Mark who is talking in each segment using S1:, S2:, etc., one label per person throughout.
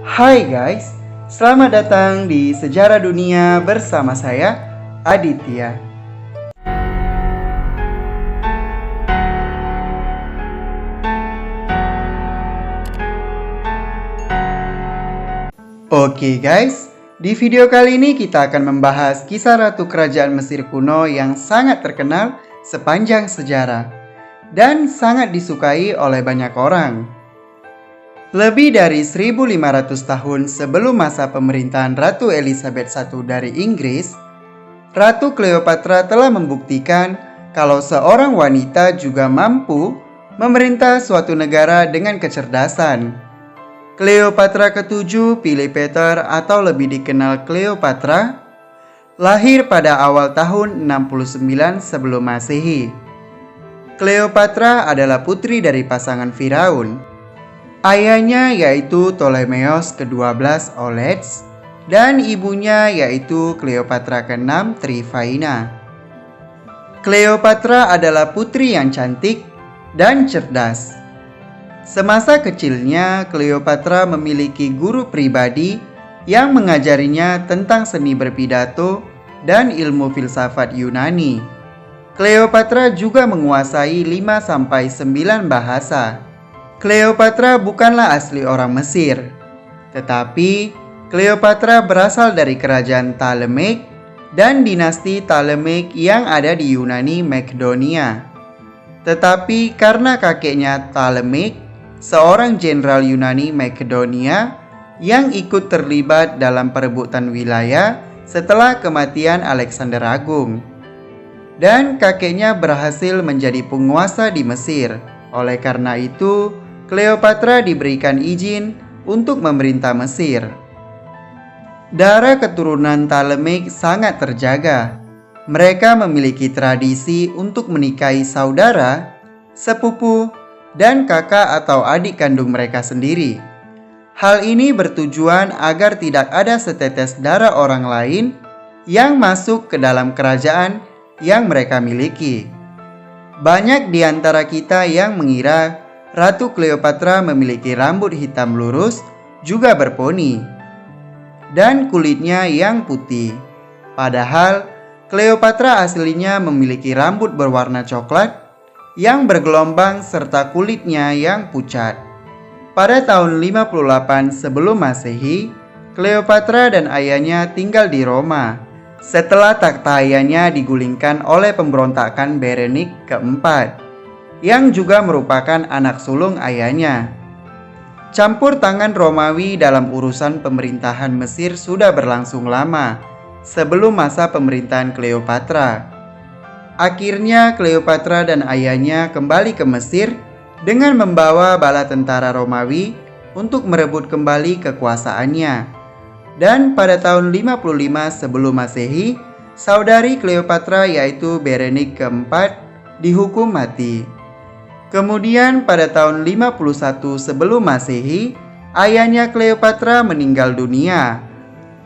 S1: Hai guys, selamat datang di Sejarah Dunia bersama saya, Aditya. Oke guys, di video kali ini kita akan membahas kisah Ratu Kerajaan Mesir kuno yang sangat terkenal sepanjang sejarah dan sangat disukai oleh banyak orang. Lebih dari 1500 tahun sebelum masa pemerintahan Ratu Elizabeth I dari Inggris, Ratu Cleopatra telah membuktikan kalau seorang wanita juga mampu memerintah suatu negara dengan kecerdasan. Cleopatra ke-7 Pilepater atau lebih dikenal Cleopatra, lahir pada awal tahun 69 sebelum Masehi. Cleopatra adalah putri dari pasangan Firaun. Ayahnya yaitu Ptolemeus ke-12 Oles dan ibunya yaitu Cleopatra ke-6 Trifaina. Cleopatra adalah putri yang cantik dan cerdas. Semasa kecilnya, Cleopatra memiliki guru pribadi yang mengajarinya tentang seni berpidato dan ilmu filsafat Yunani. Cleopatra juga menguasai 5-9 bahasa. Cleopatra bukanlah asli orang Mesir, tetapi Cleopatra berasal dari kerajaan Ptolemaic dan dinasti Ptolemaic yang ada di Yunani Makedonia. Tetapi karena kakeknya Ptolemaic, seorang jenderal Yunani Makedonia yang ikut terlibat dalam perebutan wilayah setelah kematian Alexander Agung. Dan kakeknya berhasil menjadi penguasa di Mesir. Oleh karena itu, Cleopatra diberikan izin untuk memerintah Mesir. Darah keturunan Ptolemaic sangat terjaga. Mereka memiliki tradisi untuk menikahi saudara, sepupu, dan kakak atau adik kandung mereka sendiri. Hal ini bertujuan agar tidak ada setetes darah orang lain yang masuk ke dalam kerajaan yang mereka miliki. Banyak di antara kita yang mengira Ratu Cleopatra memiliki rambut hitam lurus juga berponi dan kulitnya yang putih. Padahal Cleopatra aslinya memiliki rambut berwarna coklat yang bergelombang serta kulitnya yang pucat. Pada tahun 58 sebelum Masehi, Cleopatra dan ayahnya tinggal di Roma setelah takhta ayahnya digulingkan oleh pemberontakan Berenik keempat, yang juga merupakan anak sulung ayahnya. Campur tangan Romawi dalam urusan pemerintahan Mesir sudah berlangsung lama sebelum masa pemerintahan Cleopatra. Akhirnya Cleopatra dan ayahnya kembali ke Mesir dengan membawa bala tentara Romawi untuk merebut kembali kekuasaannya. Dan pada tahun 55 sebelum Masehi, saudari Cleopatra yaitu Berenik keempat dihukum mati. Kemudian pada tahun 51 sebelum Masehi, ayahnya Cleopatra meninggal dunia.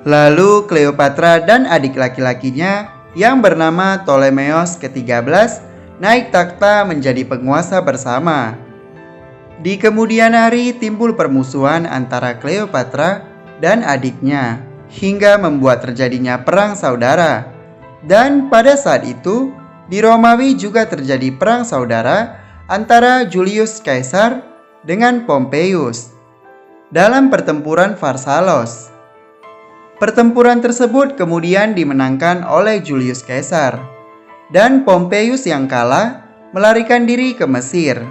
S1: Lalu Cleopatra dan adik laki-lakinya yang bernama Ptolemeus ke-13 naik takhta menjadi penguasa bersama. Di kemudian hari timbul permusuhan antara Cleopatra dan adiknya hingga membuat terjadinya perang saudara. Dan pada saat itu di Romawi juga terjadi perang saudara antara Julius Caesar dengan Pompeius dalam pertempuran Pharsalos. Pertempuran tersebut kemudian dimenangkan oleh Julius Caesar, dan Pompeius yang kalah melarikan diri ke Mesir.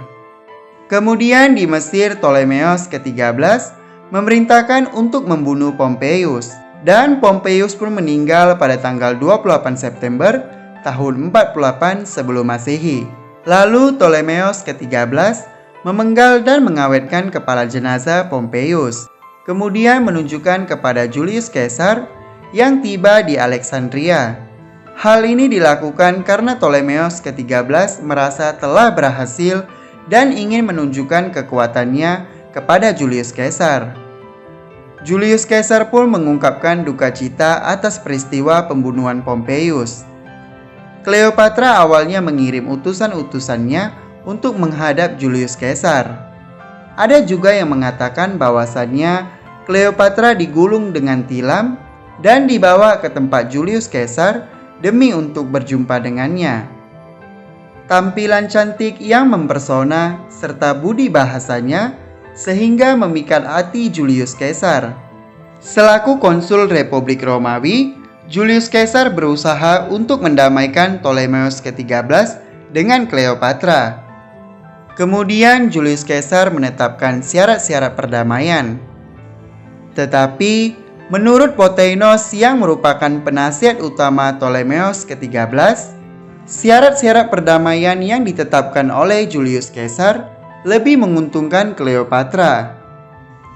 S1: Kemudian di Mesir Ptolemeus ke-13 memerintahkan untuk membunuh Pompeius, dan Pompeius pun meninggal pada tanggal 28 September tahun 48 sebelum Masehi. Lalu Ptolemeus ke-13 memenggal dan mengawetkan kepala jenazah Pompeius, kemudian menunjukkan kepada Julius Caesar yang tiba di Alexandria. Hal ini dilakukan karena Ptolemeus ke-13 merasa telah berhasil dan ingin menunjukkan kekuatannya kepada Julius Caesar. Julius Caesar pun mengungkapkan duka cita atas peristiwa pembunuhan Pompeius. Cleopatra awalnya mengirim utusan-utusannya untuk menghadap Julius Caesar. Ada juga yang mengatakan bahwasannya Cleopatra digulung dengan tilam dan dibawa ke tempat Julius Caesar demi untuk berjumpa dengannya. Tampilan cantik yang mempersona serta budi bahasanya sehingga memikat hati Julius Caesar. Selaku konsul Republik Romawi, Julius Caesar berusaha untuk mendamaikan Ptolemeus ke-13 dengan Cleopatra. Kemudian Julius Caesar menetapkan syarat-syarat perdamaian. Tetapi menurut Poteinos yang merupakan penasihat utama Ptolemeus ke-13, syarat-syarat perdamaian yang ditetapkan oleh Julius Caesar lebih menguntungkan Cleopatra.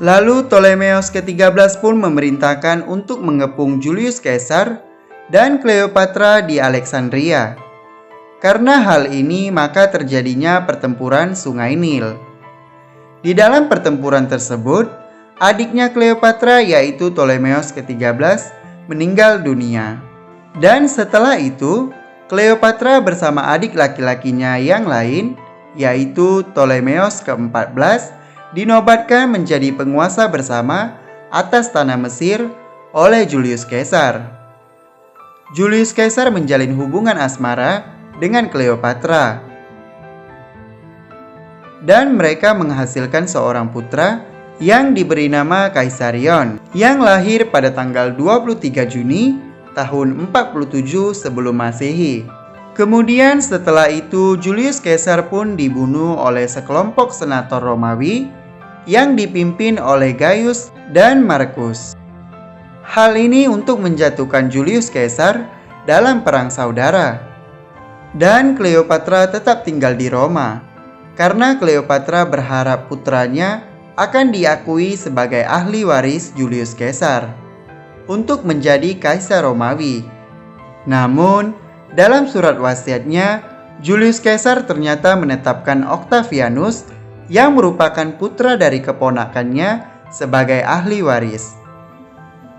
S1: Lalu Ptolemeus ke-13 pun memerintahkan untuk mengepung Julius Caesar dan Cleopatra di Alexandria. Karena hal ini maka terjadinya pertempuran Sungai Nil. Di dalam pertempuran tersebut, adiknya Cleopatra yaitu Ptolemeus ke-13 meninggal dunia. Dan setelah itu, Cleopatra bersama adik laki-lakinya yang lain, yaitu Ptolemeus ke-14, dinobatkan menjadi penguasa bersama atas tanah Mesir oleh Julius Caesar. Julius Caesar menjalin hubungan asmara dengan Cleopatra. Dan mereka menghasilkan seorang putra yang diberi nama Kaisarion, yang lahir pada tanggal 23 Juni tahun 47 sebelum Masehi. Kemudian setelah itu Julius Caesar pun dibunuh oleh sekelompok senator Romawi yang dipimpin oleh Gaius dan Marcus. Hal ini untuk menjatuhkan Julius Caesar dalam perang saudara. Dan Cleopatra tetap tinggal di Roma karena Cleopatra berharap putranya akan diakui sebagai ahli waris Julius Caesar untuk menjadi kaisar Romawi. Namun, dalam surat wasiatnya, Julius Caesar ternyata menetapkan Octavianus yang merupakan putra dari keponakannya sebagai ahli waris.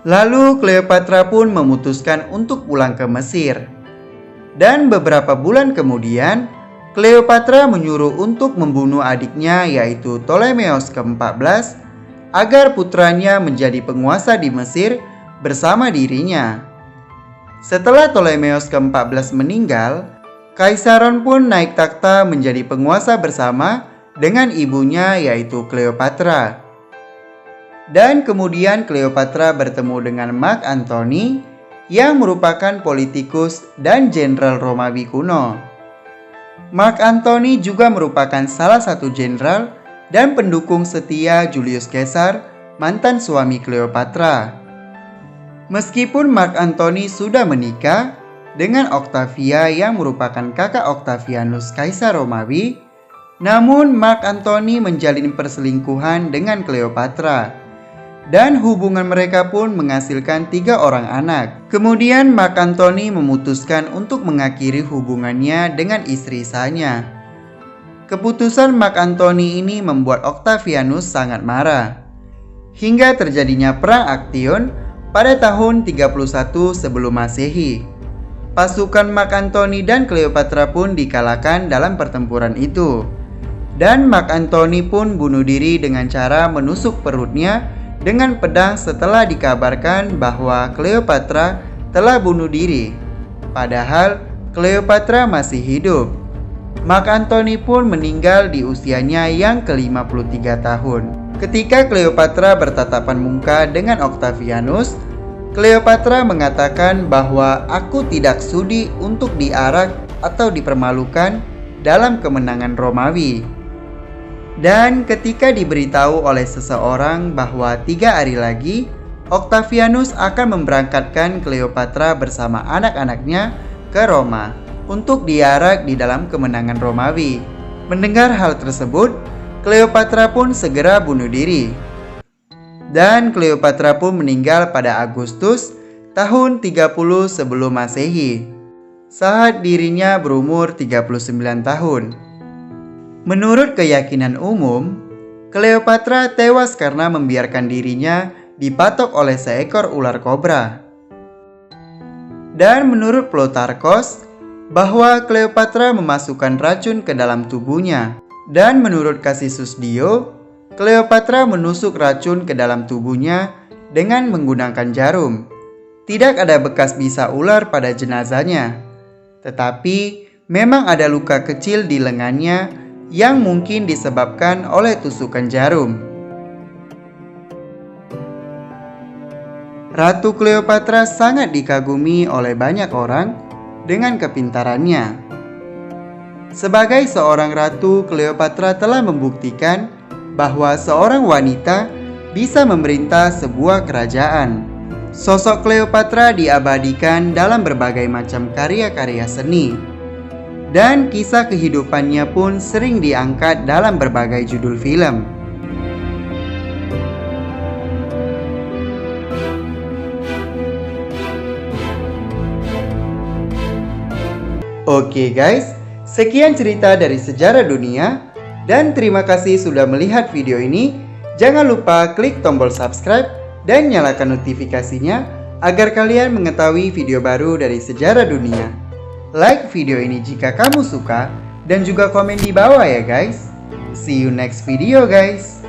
S1: Lalu Cleopatra pun memutuskan untuk pulang ke Mesir. Dan beberapa bulan kemudian, Cleopatra menyuruh untuk membunuh adiknya yaitu Ptolemeus ke-14 agar putranya menjadi penguasa di Mesir bersama dirinya. Setelah Ptolemeus ke-14 meninggal, Kaisaron pun naik takhta menjadi penguasa bersama dengan ibunya yaitu Cleopatra. Dan kemudian Cleopatra bertemu dengan Mark Antony yang merupakan politikus dan jenderal Romawi kuno. Mark Antony juga merupakan salah satu jenderal dan pendukung setia Julius Caesar, mantan suami Cleopatra. Meskipun Mark Antony sudah menikah dengan Octavia yang merupakan kakak Octavianus Kaisar Romawi, namun Mark Antony menjalin perselingkuhan dengan Cleopatra. Dan hubungan mereka pun menghasilkan 3 orang anak. Kemudian Mark Antony memutuskan untuk mengakhiri hubungannya dengan istri sahnya. Keputusan Mark Antony ini membuat Octavianus sangat marah. Hingga terjadinya perang Actium pada tahun 31 sebelum Masehi. Pasukan Mark Antony dan Cleopatra pun dikalahkan dalam pertempuran itu. Dan Mark Antony pun bunuh diri dengan cara menusuk perutnya dengan pedang setelah dikabarkan bahwa Cleopatra telah bunuh diri. Padahal Cleopatra masih hidup. Mark Antony pun meninggal di usianya yang ke-53 tahun. Ketika Cleopatra bertatapan muka dengan Octavianus, Cleopatra mengatakan bahwa aku tidak sudi untuk diarak atau dipermalukan dalam kemenangan Romawi. Dan ketika diberitahu oleh seseorang bahwa 3 hari lagi Octavianus akan memberangkatkan Cleopatra bersama anak-anaknya ke Roma untuk diarak di dalam kemenangan Romawi. Mendengar hal tersebut, Cleopatra pun segera bunuh diri. Dan Cleopatra pun meninggal pada Agustus tahun 30 sebelum Masehi, saat dirinya berumur 39 tahun. Menurut keyakinan umum, Cleopatra tewas karena membiarkan dirinya dipatok oleh seekor ular kobra. Dan menurut Plutarchos, bahwa Cleopatra memasukkan racun ke dalam tubuhnya. Dan menurut Cassius Dio, Cleopatra menusuk racun ke dalam tubuhnya dengan menggunakan jarum. Tidak ada bekas bisa ular pada jenazahnya, tetapi memang ada luka kecil di lengannya yang mungkin disebabkan oleh tusukan jarum. Ratu Cleopatra sangat dikagumi oleh banyak orang dengan kepintarannya. Sebagai seorang ratu, Cleopatra telah membuktikan bahwa seorang wanita bisa memerintah sebuah kerajaan. Sosok Cleopatra diabadikan dalam berbagai macam karya-karya seni, dan kisah kehidupannya pun sering diangkat dalam berbagai judul film. Oke guys, sekian cerita dari sejarah dunia, dan terima kasih sudah melihat video ini. Jangan lupa klik tombol subscribe dan nyalakan notifikasinya agar kalian mengetahui video baru dari sejarah dunia. Like video ini jika kamu suka dan juga komen di bawah ya guys. See you next video guys.